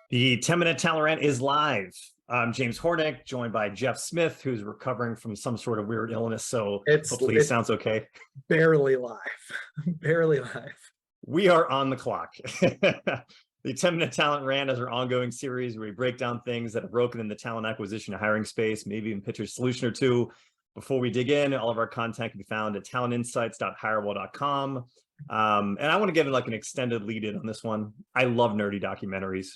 The 10-minute talent rant is live. I'm James Hornick, joined by Jeff Smith, who's recovering from some sort of weird illness. So hopefully it sounds okay. Barely live, barely live. We are on the clock. The 10-minute talent rant is our ongoing series where we break down things that are broken in the talent acquisition and hiring space, maybe even pitch a solution or two. Before we dig in, all of our content can be found at talentinsights.hirewell.com. And I want to give it like an extended lead in on this one. I love nerdy documentaries.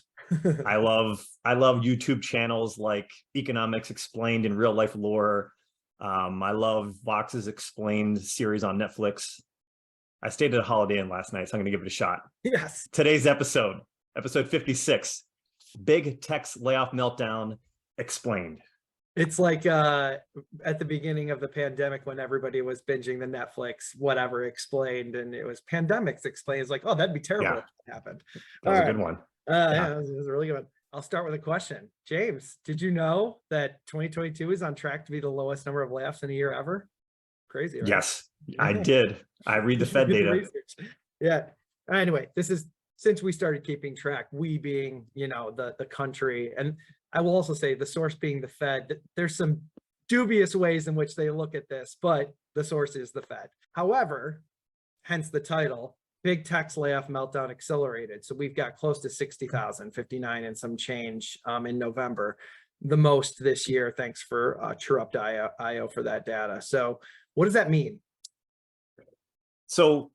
I love YouTube channels like Economics Explained in Real Life Lore. I love Vox's Explained series on Netflix. I stayed at a Holiday Inn last night, so I'm going to give it a shot. Yes. Today's episode 56, Big Tech's Layoff Meltdown Explained. It's like at the beginning of the pandemic when everybody was binging the Netflix, whatever Explained, and it was Pandemics Explained. It's like, oh, that'd be terrible if it happened. That was a good one. Yeah, it was a really good one. I'll start with a question. James, did you know that 2022 is on track to be the lowest number of layoffs in a year ever? Crazy, right? Yes, I did. I read the Fed data. Yeah. Anyway, this is since we started keeping track, we being, the country, and I will also say the source being the Fed. There's some dubious ways in which they look at this, but the source is the Fed. However, hence the title, Big Tech's Layoff Meltdown Accelerated. So we've got close to 60,000, 59 and some change in November, the most this year. Thanks for TrueUp.io for that data. So what does that mean? So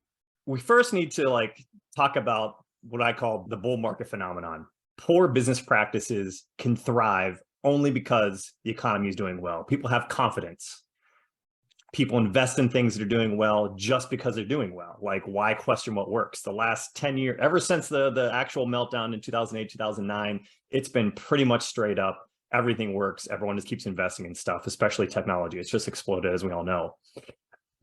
we first need to talk about what I call the bull market phenomenon. Poor business practices can thrive only because the economy is doing well. People have confidence. People invest in things that are doing well just because they're doing well. Like, why question what works? The last 10 years, ever since the actual meltdown in 2008, 2009, it's been pretty much straight up. Everything works. Everyone just keeps investing in stuff, especially technology. It's just exploded, as we all know.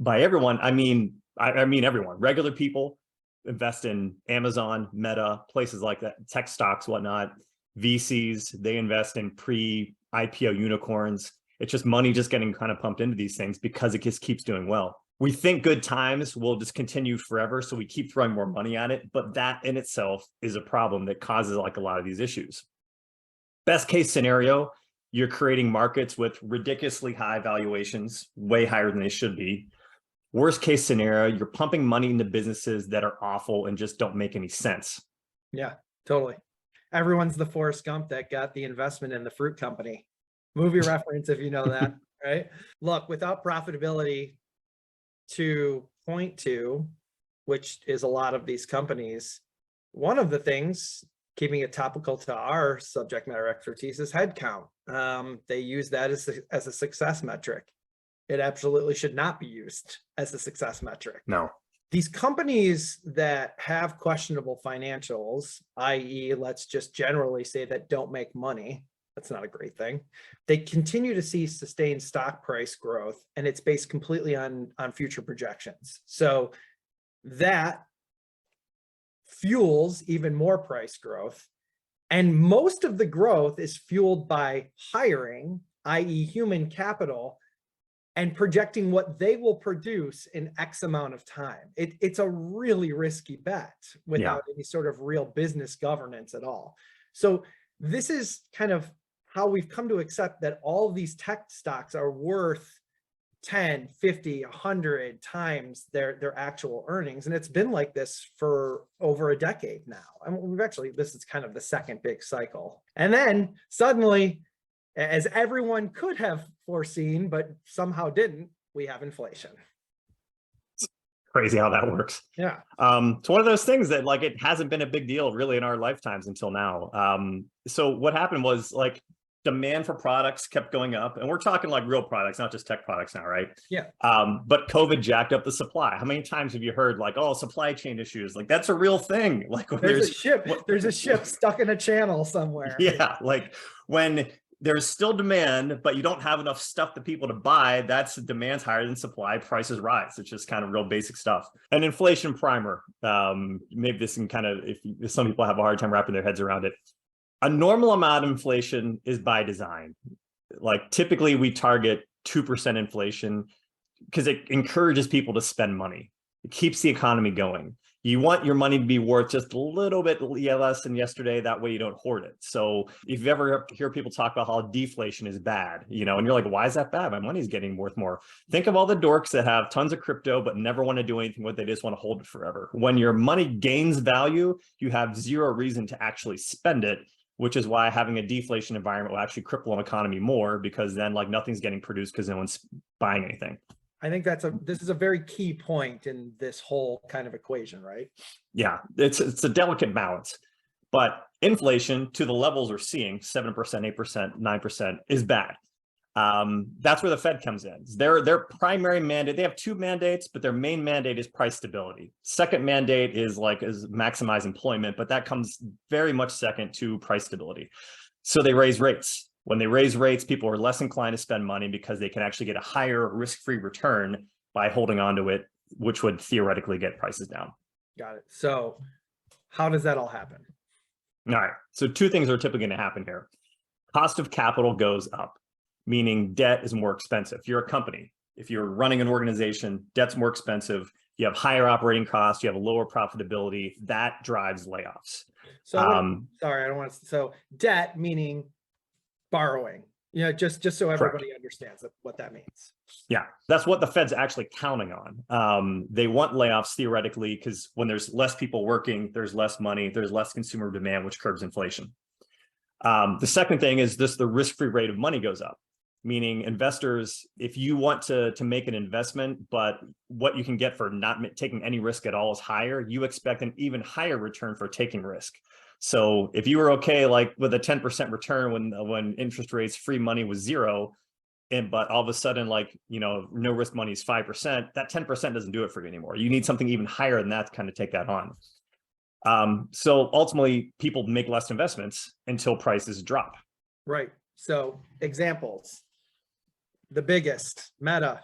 By everyone, I mean everyone. Regular people invest in Amazon, Meta, places like that, tech stocks, whatnot. VCs, they invest in pre-IPO unicorns. It's just money just getting kind of pumped into these things because it just keeps doing well. We think good times will just continue forever, so we keep throwing more money at it, but that in itself is a problem that causes a lot of these issues. Best case scenario, you're creating markets with ridiculously high valuations, way higher than they should be. Worst case scenario, you're pumping money into businesses that are awful and just don't make any sense. Yeah, totally. Everyone's the Forrest Gump that got the investment in the fruit company. Movie reference, if you know that, right? Look, without profitability to point to, which is a lot of these companies, one of the things, keeping it topical to our subject matter expertise, is headcount. They use that as a success metric. It absolutely should not be used as a success metric. No. These companies that have questionable financials, i.e., let's just generally say that don't make money, that's not a great thing. They continue to see sustained stock price growth, and it's based completely on future projections. So that fuels even more price growth. And most of the growth is fueled by hiring, i.e., human capital, and projecting what they will produce in X amount of time. It's a really risky bet without any sort of real business governance at all. So this is kind of how we've come to accept that all of these tech stocks are worth 10, 50, 100 times their actual earnings. And it's been like this for over a decade now. I mean, this is kind of the second big cycle. And then suddenly, as everyone could have foreseen, but somehow didn't, we have inflation. It's crazy how that works. Yeah. It's one of those things that it hasn't been a big deal really in our lifetimes until now. So what happened was demand for products kept going up, and we're talking real products, not just tech products now, right? Yeah. But COVID jacked up the supply. How many times have you heard supply chain issues? That's a real thing. There's a ship stuck in a channel somewhere. Yeah. When there's still demand, but you don't have enough stuff to people to buy, that's demand's higher than supply, prices rise. It's just kind of real basic stuff. An inflation primer, maybe this can if some people have a hard time wrapping their heads around it. A normal amount of inflation is by design. Typically we target 2% inflation because it encourages people to spend money. It keeps the economy going. You want your money to be worth just a little bit less than yesterday. That way you don't hoard it. So if you ever hear people talk about how deflation is bad, and you're like, why is that bad? My money's getting worth more. Think of all the dorks that have tons of crypto, but never want to do anything with it. They just want to hold it forever. When your money gains value, you have zero reason to actually spend it, which is why having a deflation environment will actually cripple an economy more, because then like nothing's getting produced because no one's buying anything. I think this is a very key point in this whole kind of equation, right? Yeah, it's a delicate balance, but inflation to the levels we're seeing, 7%, 8%, 9% is bad. That's where the Fed comes in. Their primary mandate, they have two mandates, but their main mandate is price stability. Second mandate is maximize employment, but that comes very much second to price stability. So they raise rates. When they raise rates, people are less inclined to spend money because they can actually get a higher risk-free return by holding on to it, which would theoretically get prices down. Got it. So how does that all happen? All right. So two things are typically going to happen here. Cost of capital goes up, meaning debt is more expensive. If you're a company, if you're running an organization, debt's more expensive. You have higher operating costs. You have a lower profitability. That drives layoffs. So sorry, I don't want to. So debt meaning borrowing, just so everybody understands what that means. Yeah, that's what the Fed's actually counting on. They want layoffs theoretically because when there's less people working, there's less money, there's less consumer demand, which curbs inflation. The second thing is the risk-free rate of money goes up, meaning investors, if you want to make an investment, but what you can get for not taking any risk at all is higher, you expect an even higher return for taking risk. So if you were okay, like with a 10% return when interest rates, free money was zero, but all of a sudden, no risk money is 5%, that 10% doesn't do it for you anymore. You need something even higher than that to kind of take that on. So ultimately, people make less investments until prices drop. Right. So examples, the biggest, Meta,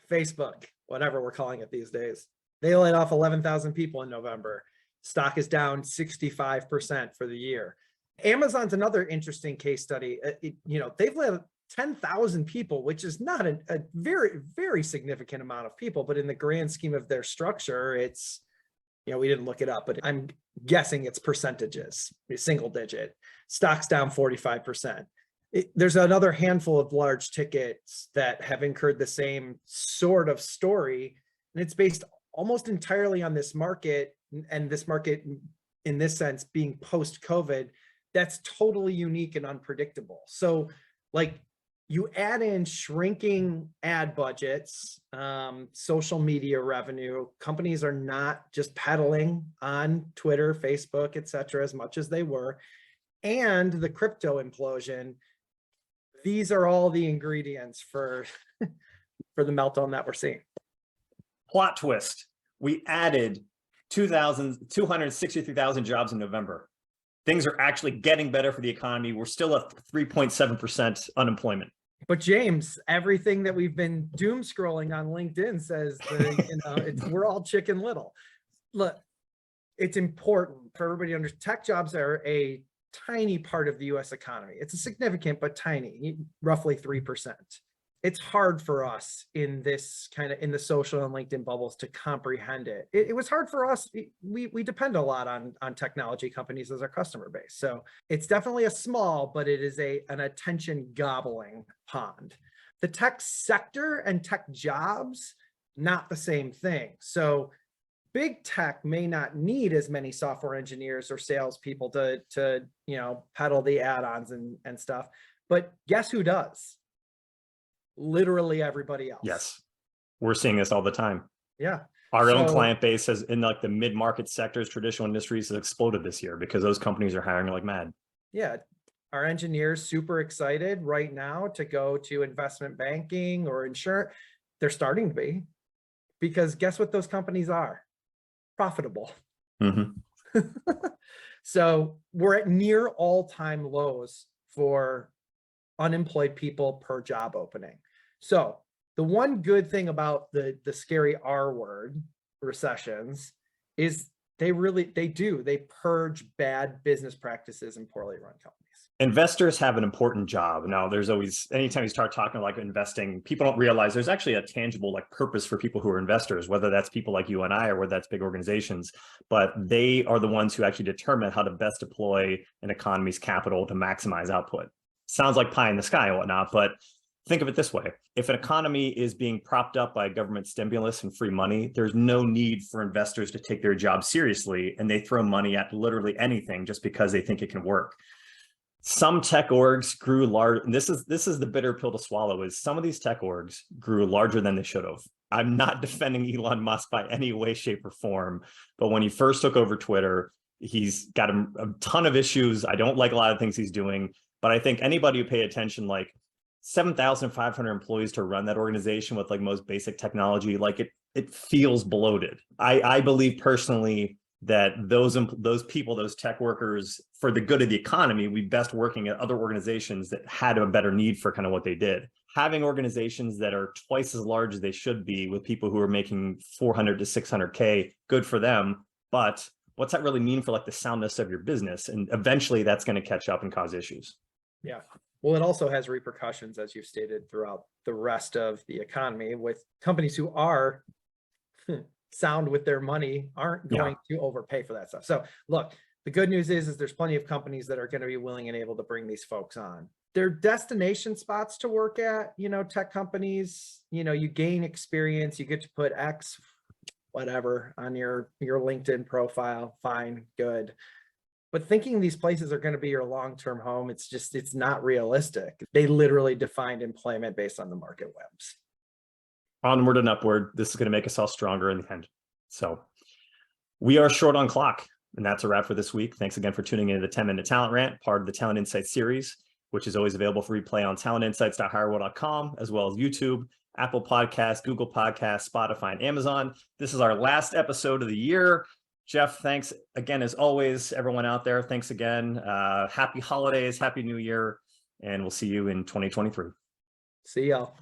Facebook, whatever we're calling it these days, they laid off 11,000 people in November. Stock is down 65% for the year. Amazon's another interesting case study. They've laid 10,000 people, which is not a very, very significant amount of people, but in the grand scheme of their structure, it's, we didn't look it up, but I'm guessing it's percentages, single digit. Stock's down 45%. There's another handful of large tickets that have incurred the same sort of story, and it's based almost entirely on this market, and this market in this sense being post-COVID, that's totally unique and unpredictable. So you add in shrinking ad budgets, social media revenue, companies are not just peddling on Twitter, Facebook, et cetera, as much as they were, and the crypto implosion. These are all the ingredients for the meltdown that we're seeing. Plot twist. We added 263,000 jobs in November. Things are actually getting better for the economy. We're still at 3.7% unemployment. But James, everything that we've been doom scrolling on LinkedIn says that, we're all Chicken Little. Look, it's important for everybody to understand. Tech jobs are a tiny part of the U.S. economy. It's a significant but tiny, roughly 3%. It's hard for us in this in the social and LinkedIn bubbles to comprehend it. It was hard for us. We depend a lot on technology companies as our customer base. So it's definitely a small, but it is an attention gobbling pond. The tech sector and tech jobs, not the same thing. So big tech may not need as many software engineers or salespeople to peddle the add-ons and stuff, but guess who does? Literally everybody else. Yes, we're seeing this all the time. Yeah, our own client base has, in the mid-market sectors, traditional industries, has exploded this year because those companies are hiring like mad. Yeah, our engineers super excited right now to go to investment banking or insurance. They're starting to be, because guess what those companies are? Profitable. Mm-hmm. So we're at near all-time lows for unemployed people per job opening. So the one good thing about the scary R word, recessions, is They do. They purge bad business practices and poorly run companies. Investors have an important job. Now, there's always, anytime you start talking like investing, people don't realize there's actually a tangible like purpose for people who are investors, whether that's people like you and I, or whether that's big organizations, but they are the ones who actually determine how to best deploy an economy's capital to maximize output. Sounds like pie in the sky and whatnot, but think of it this way. If an economy is being propped up by government stimulus and free money, there's no need for investors to take their job seriously, and they throw money at literally anything just because they think it can work. Some tech orgs grew large, and this is the bitter pill to swallow, is some of these tech orgs grew larger than they should have. I'm not defending Elon Musk by any way, shape, or form, but when he first took over Twitter, he's got a ton of issues. I don't like a lot of things he's doing, but I think anybody who pay attention, like 7,500 employees to run that organization with like most basic technology, like it feels bloated. I believe personally that those people, those tech workers, for the good of the economy, we best working at other organizations that had a better need for kind of what they did. Having organizations that are twice as large as they should be with people who are making 400 to 600K, good for them. But what's that really mean for like the soundness of your business? And eventually that's going to catch up and cause issues. Yeah. Well, it also has repercussions, as you've stated, throughout the rest of the economy, with companies who are sound with their money aren't going to overpay for that stuff. So look, the good news is there's plenty of companies that are going to be willing and able to bring these folks on. They're destination spots to work at, tech companies, you gain experience, you get to put X, whatever, on your LinkedIn profile. Fine, good. But thinking these places are going to be your long-term home, it's not realistic. They literally defined employment based on the market webs. Onward and upward. This is going to make us all stronger in the end. So we are short on clock, and that's a wrap for this week. Thanks again for tuning into the 10-Minute Talent Rant, part of the Talent Insights series, which is always available for replay on talentinsights.hireable.com, as well as YouTube, Apple Podcasts, Google Podcasts, Spotify, and Amazon. This is our last episode of the year. Jeff, thanks again, as always. Everyone out there, thanks again. Happy holidays, happy new year, and we'll see you in 2023. See y'all.